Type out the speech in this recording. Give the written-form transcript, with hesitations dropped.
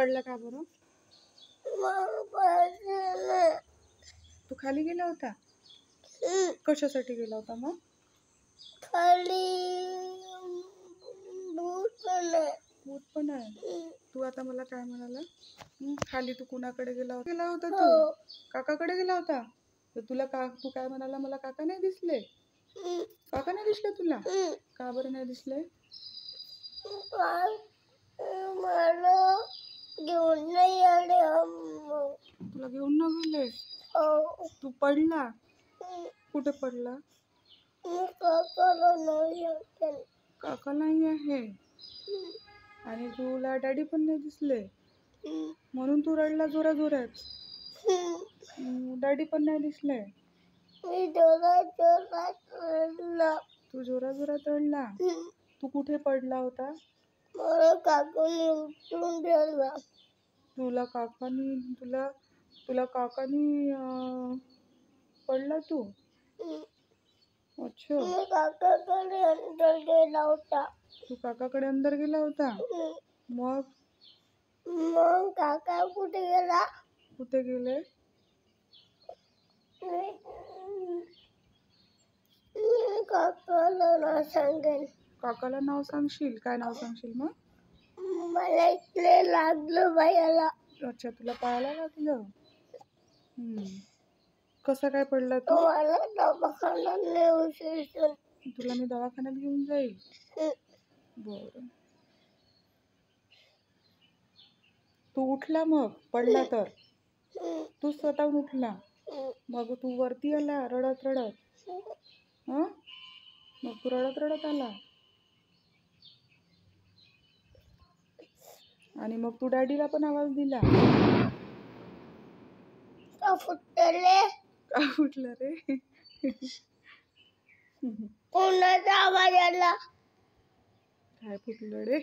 रडला का बरं? तू खाली गेला होता? कशासाठी गेला होता मग? खाली भूत पण आहे. तू आता मला काय म्हणाला? खाली तू कुणाकडे गेला होता? तू काकाकडे गेला होता. तर तू काय म्हणाला, मला काका नाही दिसले? काका नाही दिसले तुला? का बरं नाही दिसले? मला घेऊन नाही आले. तुला घेऊन न गेले? तू पडला? कुठे पडला? काका नाही आहे आणि तुला डॅडी पण नाही दिसले, म्हणून तू रडला जोरा जोरात. डॅडी पण नाही दिसले. मी जोरात रडला. तू जोरा जोरात रडला. तू कुठे पडला होता? मला काकाने उचलून धरला. तुला काकानी पडला तू? अच्छा. मी काकाकडे अंदर गेला होता. तू काकाकडे अंदर गेला होता? मग काका कुठे गेला? कुठे गेले? काकाला नाव सांगेन. काकाला नाव सांगशील? काय नाव सांगशील मग? मला इकडे लागलं पायाला. अच्छा, तुला पायाला लागलं. कसा काय पडला तू? मला दवाखान्यात नेऊ शकशील? तुला मी दवाखान्यात घेऊन जाईल. बरं. तू उठला मग पडला तर? तू स्वतःहून उठला? मग तू वरती आला रडत रडत? मग तू रडत रडत आला आणि मग तू डॅडीला पण आवाज दिला? का फुटलं रे? कोणाचा आवाज आला? काय फुटलं रे?